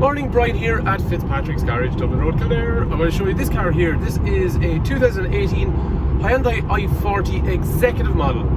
Morning, Brian here at Fitzpatrick's Garage, Dublin Road, Kildare. I'm going to show you this car here. This is a 2018 Hyundai i40 executive model.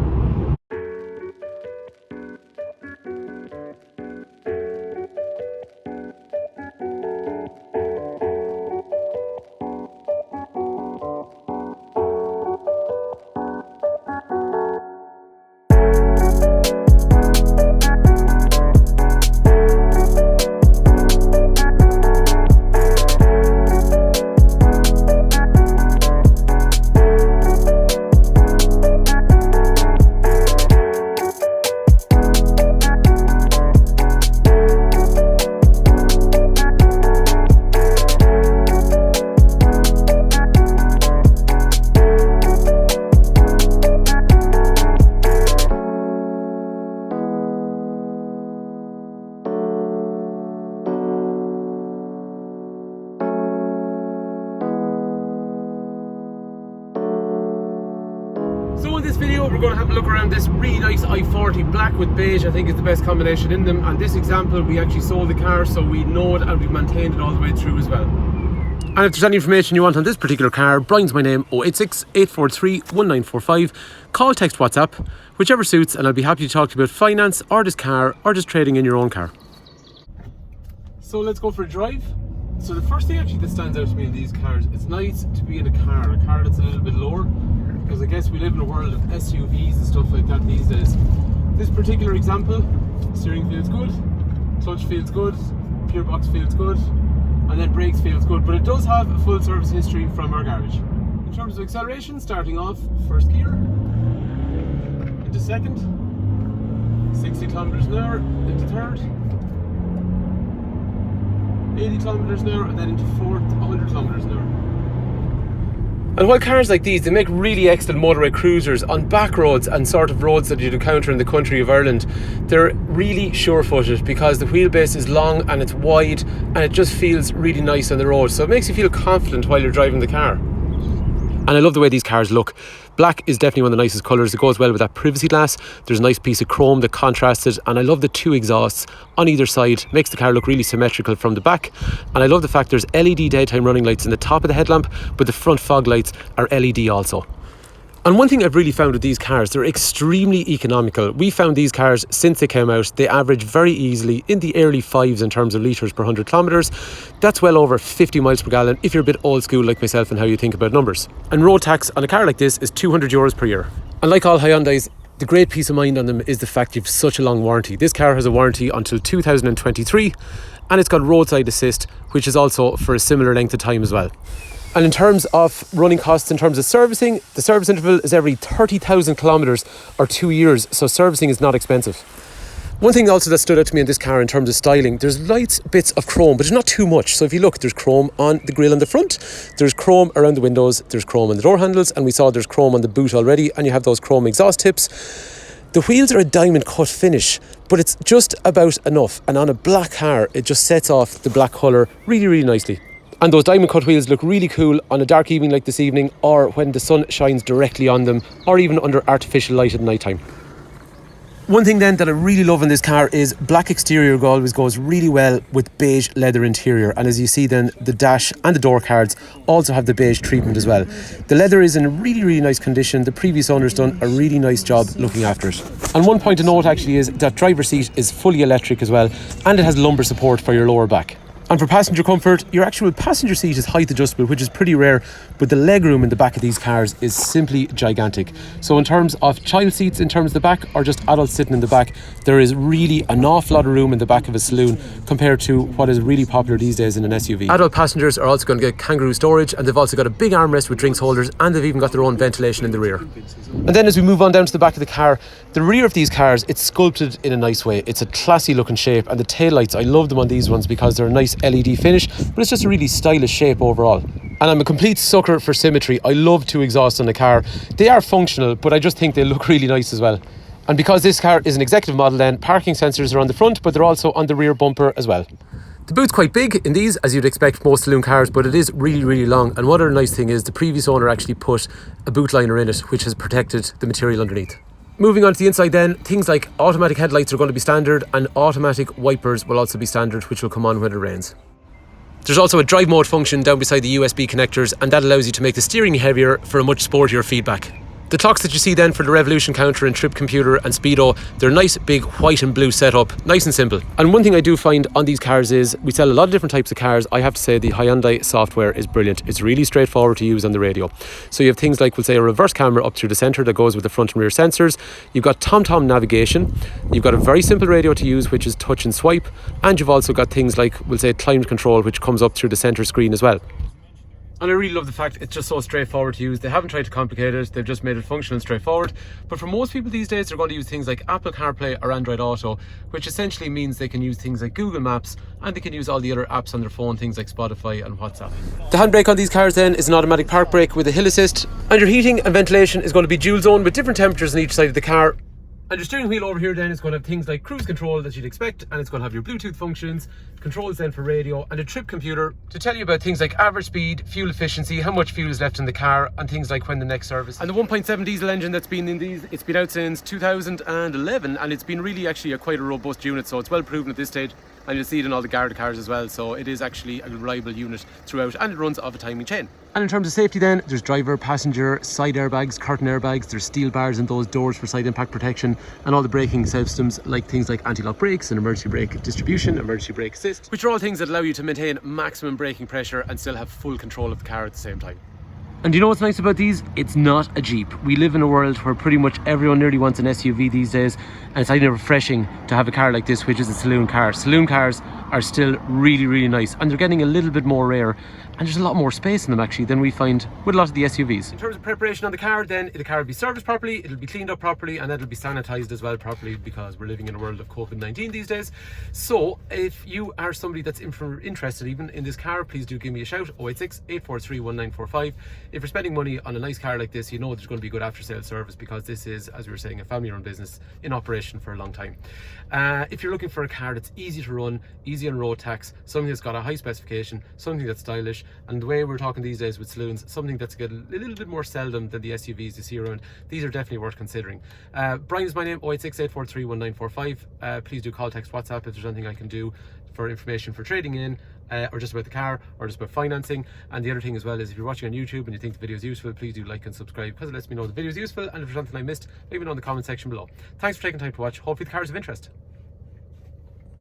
So in this video we're going to have a look around this really nice i40 black with beige. I think is the best combination in them, and this example we actually sold the car, so we know it and we've maintained it all the way through as well. And if there's any information you want on this particular car, Brian's my name, 086 843 1945. Call, text, WhatsApp, whichever suits, and I'll be happy to talk to you about finance or this car or just trading in your own car. So let's go for a drive. So the first thing actually that stands out to me in these cars, it's nice to be in a car that's a little bit lower, because I guess we live in a world of SUVs and stuff like that these days. This particular example, steering feels good, clutch feels good, gearbox feels good, and then brakes feels good, but it does have a full service history from our garage. In terms of acceleration, starting off first gear, into second, 60 kilometers an hour, into third, 80 kilometers an hour, and then into fourth, 100 kilometers an hour. And while cars like these, they make really excellent motorway cruisers on back roads and sort of roads that you'd encounter in the country of Ireland, they're really sure-footed because the wheelbase is long and it's wide and it just feels really nice on the road. So it makes you feel confident while you're driving the car. And I love the way these cars look. Black is definitely one of the nicest colours. It goes well with that privacy glass. There's a nice piece of chrome that contrasts it, and I love the two exhausts on either side. Makes the car look really symmetrical from the back. And I love the fact there's LED daytime running lights in the top of the headlamp, but the front fog lights are LED also. And one thing I've really found with these cars, they're extremely economical. We found these cars since they came out, they average very easily in the early fives in terms of litres per 100 kilometres. That's well over 50 miles per gallon if you're a bit old school like myself and how you think about numbers. And road tax on a car like this is €200 per year. And like all Hyundais, the great peace of mind on them is the fact you've such a long warranty. This car has a warranty until 2023, and it's got roadside assist, which is also for a similar length of time as well. And in terms of running costs, in terms of servicing, the service interval is every 30,000 kilometres or 2 years, so servicing is not expensive. One thing also that stood out to me in this car in terms of styling, there's light bits of chrome, but it's not too much. So if you look, there's chrome on the grille on the front, there's chrome around the windows, there's chrome on the door handles, and we saw there's chrome on the boot already, and you have those chrome exhaust tips. The wheels are a diamond cut finish, but it's just about enough, and on a black car, it just sets off the black colour really, really nicely. And those diamond cut wheels look really cool on a dark evening like this evening, or when the sun shines directly on them, or even under artificial light at night time. One thing then that I really love in this car is black exterior always goes really well with beige leather interior, and as you see then the dash and the door cards also have the beige treatment as well. The leather is in really, really nice condition. The previous owner's done a really nice job looking after it. And one point to note actually is that driver's seat is fully electric as well, and it has lumbar support for your lower back. And for passenger comfort, your actual passenger seat is height adjustable, which is pretty rare, but the legroom in the back of these cars is simply gigantic. So in terms of child seats in terms of the back, or just adults sitting in the back, there is really an awful lot of room in the back of a saloon compared to what is really popular these days in an SUV. Adult passengers are also going to get kangaroo storage, and they've also got a big armrest with drinks holders, and they've even got their own ventilation in the rear. And then as we move on down to the back of the car, the rear of these cars, it's sculpted in a nice way. It's a classy looking shape, and the taillights, I love them on these ones because they're a nice LED finish, but it's just a really stylish shape overall. And I'm a complete sucker for symmetry. I love two exhausts on a car. They are functional, but I just think they look really nice as well. And because this car is an executive model then, parking sensors are on the front, but they're also on the rear bumper as well. The boot's quite big in these, as you'd expect most saloon cars, but it is really, really long. And one other nice thing is the previous owner actually put a boot liner in it, which has protected the material underneath. Moving on to the inside then, things like automatic headlights are going to be standard, and automatic wipers will also be standard, which will come on when it rains. There's also a drive mode function down beside the USB connectors, and that allows you to make the steering heavier for a much sportier feedback. The clocks that you see then for the revolution counter and trip computer and speedo, they're nice big white and blue setup, nice and simple. And one thing I do find on these cars is we sell a lot of different types of cars. I have to say the Hyundai software is brilliant. It's really straightforward to use on the radio. So you have things like, we'll say, a reverse camera up through the centre that goes with the front and rear sensors. You've got TomTom navigation. You've got a very simple radio to use, which is touch and swipe. And you've also got things like, we'll say, climate control, which comes up through the centre screen as well. And I really love the fact it's just so straightforward to use. They haven't tried to complicate it, they've just made it functional and straightforward. But for most people these days, they're going to use things like Apple CarPlay or Android Auto, which essentially means they can use things like Google Maps, and they can use all the other apps on their phone, things like Spotify and WhatsApp. The handbrake on these cars then is an automatic park brake with a hill assist, and your heating and ventilation is going to be dual zone with different temperatures on each side of the car. And your steering wheel over here then is going to have things like cruise control that you'd expect, and it's going to have your Bluetooth functions, controls then for radio, and a trip computer to tell you about things like average speed, fuel efficiency, how much fuel is left in the car, and things like when the next service. And the 1.7 diesel engine that's been in these, it's been out since 2011, and it's been really actually quite a robust unit, so it's well proven at this stage. And you'll see it in all the Garda cars as well, so it is actually a reliable unit throughout, and it runs off a timing chain. And in terms of safety then, there's driver, passenger, side airbags, curtain airbags, there's steel bars in those doors for side impact protection, and all the braking systems like things like anti-lock brakes and emergency brake distribution, emergency brake assist, which are all things that allow you to maintain maximum braking pressure and still have full control of the car at the same time. And you know what's nice about these? It's not a Jeep. We live in a world where pretty much everyone nearly wants an SUV these days, and it's either refreshing to have a car like this, which is a saloon car. Saloon cars are still really, really nice, and they're getting a little bit more rare, and there's a lot more space in them actually than we find with a lot of the SUVs. In terms of preparation on the car then, the car will be serviced properly, it'll be cleaned up properly, and it'll be sanitized as well properly, because we're living in a world of COVID-19 these days. So if you are somebody that's interested even in this car, please do give me a shout, 086 843 1945. If you're spending money on a nice car like this, you know there's going to be good after sales service, because this is, as we were saying, a family run business in operation for a long time. If you're looking for a car that's easy to run, easy on road tax, something that's got a high specification, something that's stylish, and the way we're talking these days with saloons, something that's a little bit more seldom than the SUVs you see around, these are definitely worth considering. Brian is my name, 086 843 1945. Please do call, text, WhatsApp if there's anything I can do for information for trading in, or just about the car, or just about financing. And the other thing as well is, if you're watching on YouTube and you think the video is useful, please do like and subscribe, because it lets me know the video is useful, and if there's something I missed, let me know in the comment section below. Thanks for taking time to watch. Hopefully the car is of interest.